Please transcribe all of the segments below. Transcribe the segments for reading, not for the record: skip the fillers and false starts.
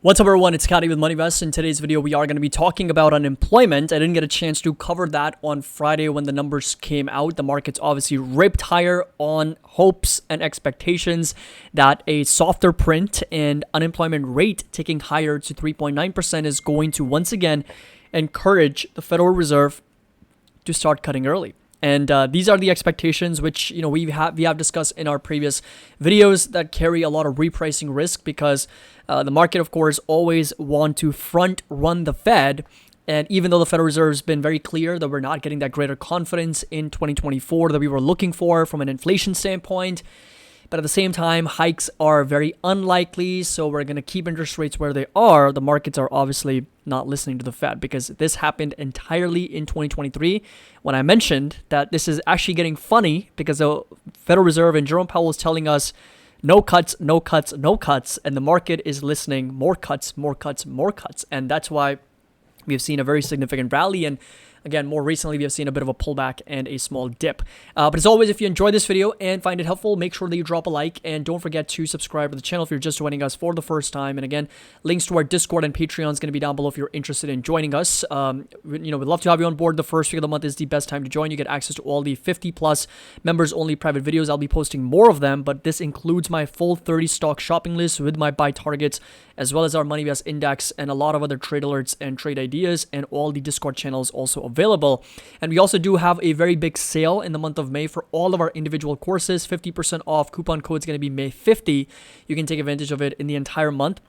What's up everyone, it's Scotty with MoneyVest. In today's video, we are going to be talking about unemployment. I didn't get a chance to cover that on Friday when the numbers came out. The markets obviously ripped higher on hopes and expectations that a softer print and unemployment rate ticking higher to 3.9% is going to once again encourage the Federal Reserve to start cutting early. And these are the expectations which we have discussed in our previous videos that carry a lot of repricing risk because the market, of course, always want to front run the Fed. And even though the Federal Reserve has been very clear that we're not getting that greater confidence in 2024 that we were looking for from an inflation standpoint, but at the same time, hikes are very unlikely, so we're going to keep interest rates where they are. The markets are obviously not listening to the Fed because this happened entirely in 2023 when I mentioned that this is actually getting funny because the Federal Reserve and Jerome Powell is telling us no cuts, no cuts, no cuts, and the market is listening more cuts, more cuts, more cuts. And that's why we've seen a very significant rally. And again, more recently, we have seen a bit of a pullback and a small dip. But as always, if you enjoyed this video and find it helpful, make sure that you drop a like and don't forget to subscribe to the channel if you're just joining us for the first time. And again, links to our Discord and Patreon is going to be down below if you're interested in joining us. We'd love to have you on board. The first week of the month is the best time to join. You get access to all the 50 plus members only private videos. I'll be posting more of them, but this includes my full 30 stock shopping list with my buy targets, as well as our MoneyVest index and a lot of other trade alerts and trade ideas, and all the Discord channels also available. And we also do have a very big sale in the month of May for all of our individual courses. 50% off. Coupon code is going to be May50. You can take advantage of it in the entire month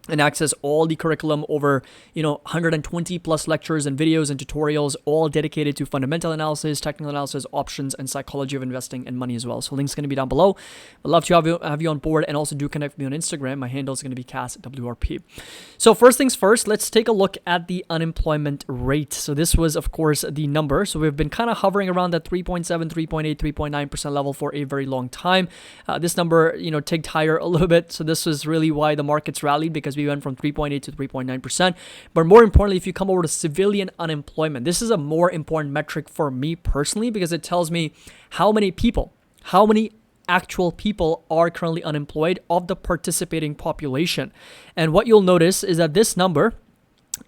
and access all the curriculum over 120 plus lectures and videos and tutorials, all dedicated to fundamental analysis, technical analysis, options, and psychology of investing and money as well. So link's going to be down below. I'd love to have you on board, and also do connect with me on Instagram. My handle is going to be CASWRP. So first things first, let's take a look at the unemployment rate. So this was, of course, the number. So we've been kind of hovering around that 3.7, 3.8, 3.9% level for a very long time. This number, ticked higher a little bit. So this was really why the markets rallied, because we went from 3.8 to 3.9%. But more importantly, if you come over to civilian unemployment, this is a more important metric for me personally, because it tells me how many actual people are currently unemployed of the participating population. And what you'll notice is that this number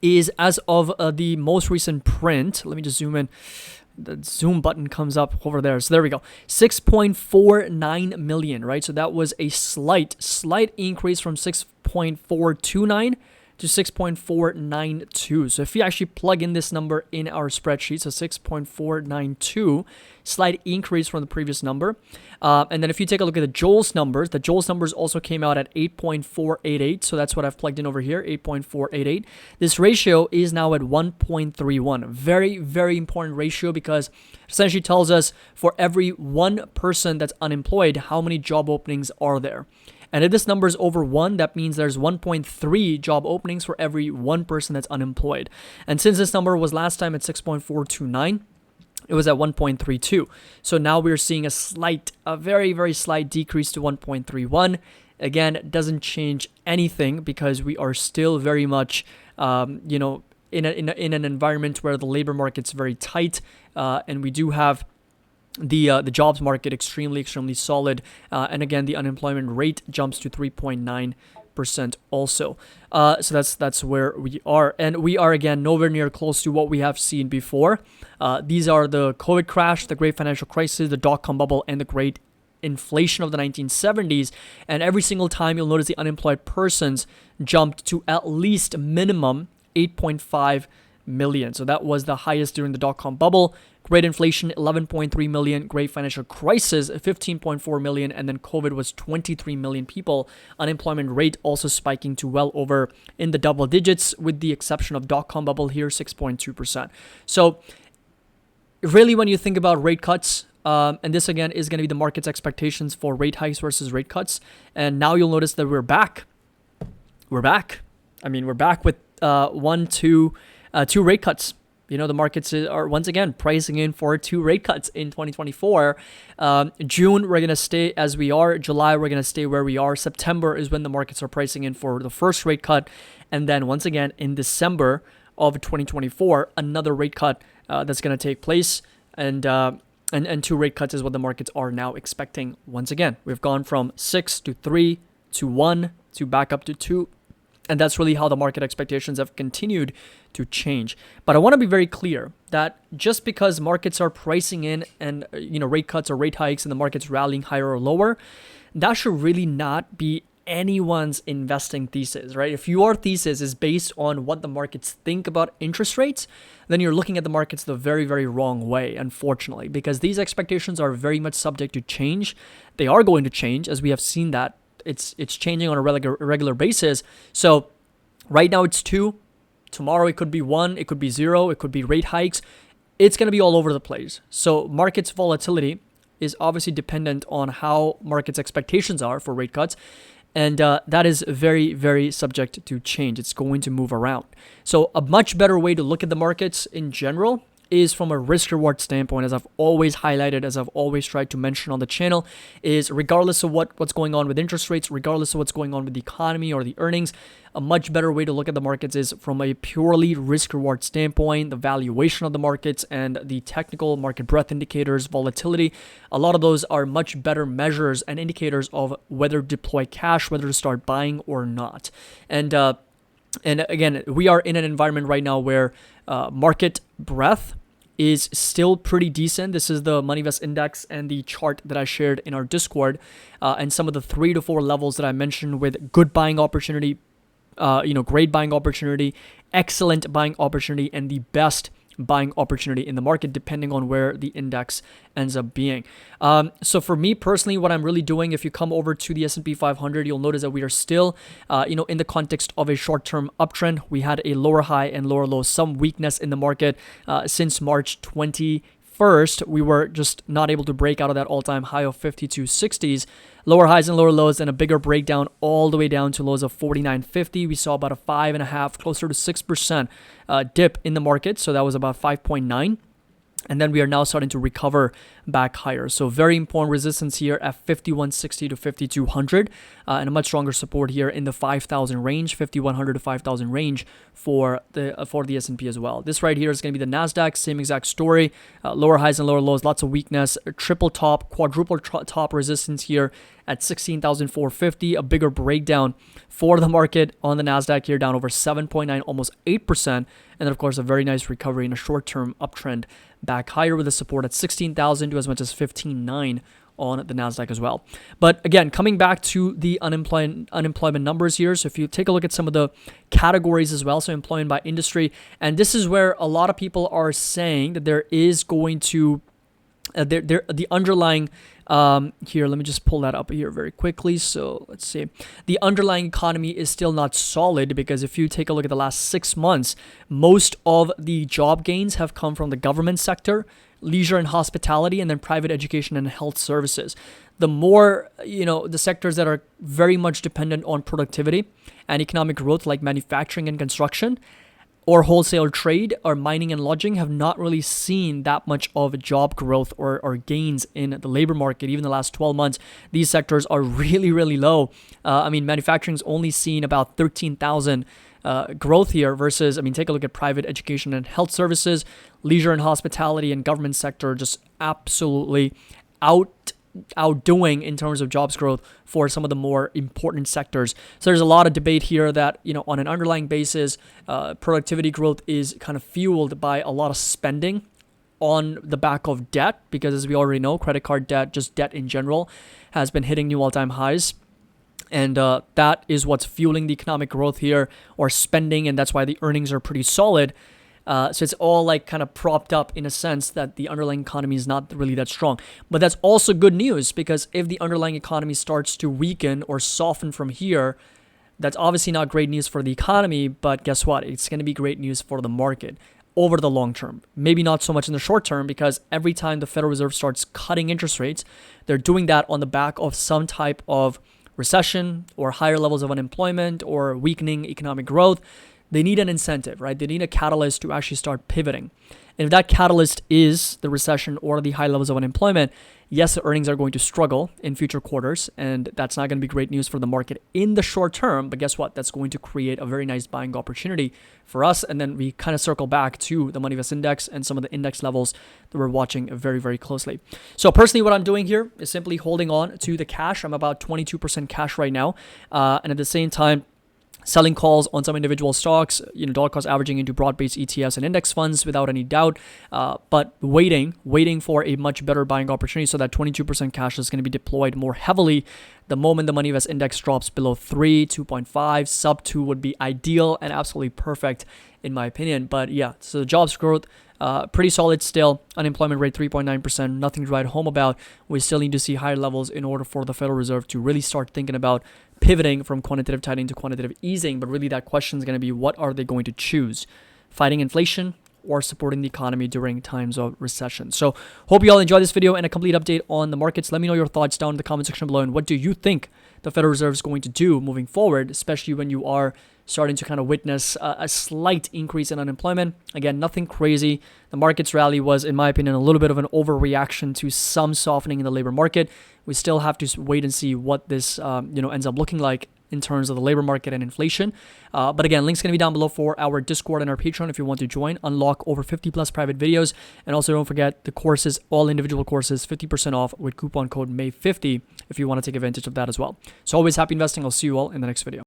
is as of the most recent print. Let me just zoom in. The zoom button comes up over there. So there we go. 6.49 million, right? So that was a slight increase from 6.429 to 6.492. So if you actually plug in this number in our spreadsheet, so 6.492, slight increase from the previous number. And then if you take a look at the JOLTS numbers also came out at 8.488. So that's what I've plugged in over here, 8.488. This ratio is now at 1.31. Very, very important ratio, because it essentially tells us for every one person that's unemployed, how many job openings are there. And if this number is over 1, that means there's 1.3 job openings for every one person that's unemployed. And since this number was last time at 6.429, it was at 1.32. So now we're seeing a very, very slight decrease to 1.31. Again, it doesn't change anything, because we are still very much, in an environment where the labor market's very tight, and we do have the jobs market extremely solid, and again, the unemployment rate jumps to 3.9% also. So that's where we are, and we are again nowhere near close to what we have seen before. These are the COVID crash, the great financial crisis, the dot-com bubble, and the great inflation of the 1970s. And every single time, you'll notice the unemployed persons jumped to at least minimum 8.5 million. So that was the highest during the dot-com bubble. Great inflation, 11.3 million. Great financial crisis, 15.4 million. And then COVID was 23 million people. Unemployment rate also spiking to well over in the double digits, with the exception of dot-com bubble here, 6.2%. So really, when you think about rate cuts, and this again is going to be the market's expectations for rate hikes versus rate cuts. And now you'll notice that we're back. We're back with two rate cuts. The markets are once again pricing in for 2 rate cuts in 2024. June, we're going to stay as we are. July, we're going to stay where we are. September is when the markets are pricing in for the first rate cut. And then once again, in December of 2024, another rate cut that's going to take place. And 2 rate cuts is what the markets are now expecting. Once again, we've gone from 6 to 3 to 1 to back up to 2. And that's really how the market expectations have continued to change. But I want to be very clear that just because markets are pricing in and rate cuts or rate hikes and the market's rallying higher or lower, that should really not be anyone's investing thesis, right? If your thesis is based on what the markets think about interest rates, then you're looking at the markets the very, very wrong way, unfortunately, because these expectations are very much subject to change. They are going to change, as we have seen that it's changing on a regular basis. So right now it's 2. Tomorrow it could be 1. It could be 0. It could be rate hikes. It's going to be all over the place. So markets volatility is obviously dependent on how markets expectations are for rate cuts. And that is very, very subject to change. It's going to move around. So a much better way to look at the markets in general is from a risk reward standpoint, as I've always highlighted, as I've always tried to mention on the channel, is regardless of what's going on with interest rates, regardless of what's going on with the economy or the earnings, a much better way to look at the markets is from a purely risk reward standpoint, the valuation of the markets and the technical market breadth indicators, volatility. A lot of those are much better measures and indicators of whether to deploy cash, whether to start buying or not. And again, we are in an environment right now where market breadth is still pretty decent. This is the MoneyVest index and the chart that I shared in our Discord, and some of the 3 to 4 levels that I mentioned with good buying opportunity, great buying opportunity, excellent buying opportunity, and the best buying opportunity in the market, depending on where the index ends up being. So for me personally, what I'm really doing, if you come over to the S&P 500, you'll notice that we are still, in the context of a short-term uptrend. We had a lower high and lower low, some weakness in the market since March 21st. We were just not able to break out of that all-time high of 5260s. Lower highs and lower lows, and a bigger breakdown all the way down to lows of 49.50. We saw about a 5.5, closer to 6% dip in the market. So that was about 5.9. And then we are now starting to recover back higher. So very important resistance here at 5160 to 5200, and a much stronger support here in the 5000 range, 5100 to 5000 range for the S&P as well. This right here is going to be the NASDAQ, same exact story. Lower highs and lower lows, lots of weakness. Triple top, quadruple top resistance here at 16,450. A bigger breakdown for the market on the NASDAQ here, down over 7.9, almost 8%. And then, of course, a very nice recovery in a short-term uptrend back higher with a support at 16,000 to as much as 15.9 on the NASDAQ as well. But again, coming back to the unemployment numbers here. So if you take a look at some of the categories as well, so employment by industry, and this is where a lot of people are saying that there is going to the underlying here, let me just pull that up here very quickly. So let's see. The underlying economy is still not solid, because if you take a look at the last 6 months, most of the job gains have come from the government sector, leisure and hospitality, and then private education and health services. The more, the sectors that are very much dependent on productivity and economic growth, like manufacturing and construction, or wholesale trade, or mining and lodging, have not really seen that much of job growth or gains in the labor market. Even the last 12 months, these sectors are really, really low. Manufacturing's only seen about 13,000 growth here versus, take a look at private education and health services, leisure and hospitality, and government sector just absolutely outdoing in terms of jobs growth for some of the more important sectors. So there's a lot of debate here that, on an underlying basis, productivity growth is kind of fueled by a lot of spending on the back of debt, because as we already know, credit card debt, just debt in general, has been hitting new all-time highs. And that is what's fueling the economic growth here, or spending, and that's why the earnings are pretty solid. So it's all like kind of propped up in a sense that the underlying economy is not really that strong. But that's also good news, because if the underlying economy starts to weaken or soften from here, that's obviously not great news for the economy, but guess what? It's going to be great news for the market over the long term. Maybe not so much in the short term, because every time the Federal Reserve starts cutting interest rates, they're doing that on the back of some type of recession or higher levels of unemployment or weakening economic growth. They need an incentive, right? They need a catalyst to actually start pivoting. And if that catalyst is the recession or the high levels of unemployment, yes, the earnings are going to struggle in future quarters, and that's not going to be great news for the market in the short term. But guess what? That's going to create a very nice buying opportunity for us. And then we kind of circle back to the MoneyVest index and some of the index levels that we're watching very, very closely. So personally, what I'm doing here is simply holding on to the cash. I'm about 22% cash right now. And at the same time, selling calls on some individual stocks, dollar cost averaging into broad-based ETFs and index funds without any doubt, but waiting for a much better buying opportunity so that 22% cash is going to be deployed more heavily the moment the Money Invest Index drops below 3, 2.5, sub 2 would be ideal and absolutely perfect in my opinion. But yeah, so the jobs growth, pretty solid still. Unemployment rate 3.9%, nothing to write home about. We still need to see higher levels in order for the Federal Reserve to really start thinking about pivoting from quantitative tightening to quantitative easing. But really that question is going to be, what are they going to choose? Fighting inflation or supporting the economy during times of recession? So hope you all enjoyed this video and a complete update on the markets. Let me know your thoughts down in the comment section below, and what do you think the Federal Reserve is going to do moving forward, especially when you are starting to kind of witness a slight increase in unemployment. Again, nothing crazy. The market's rally was, in my opinion, a little bit of an overreaction to some softening in the labor market. We still have to wait and see what this ends up looking like in terms of the labor market and inflation. But again, link's going to be down below for our Discord and our Patreon if you want to join, unlock over 50 plus private videos. And also don't forget the courses, all individual courses, 50% off with coupon code May50 if you want to take advantage of that as well. So always happy investing. I'll see you all in the next video.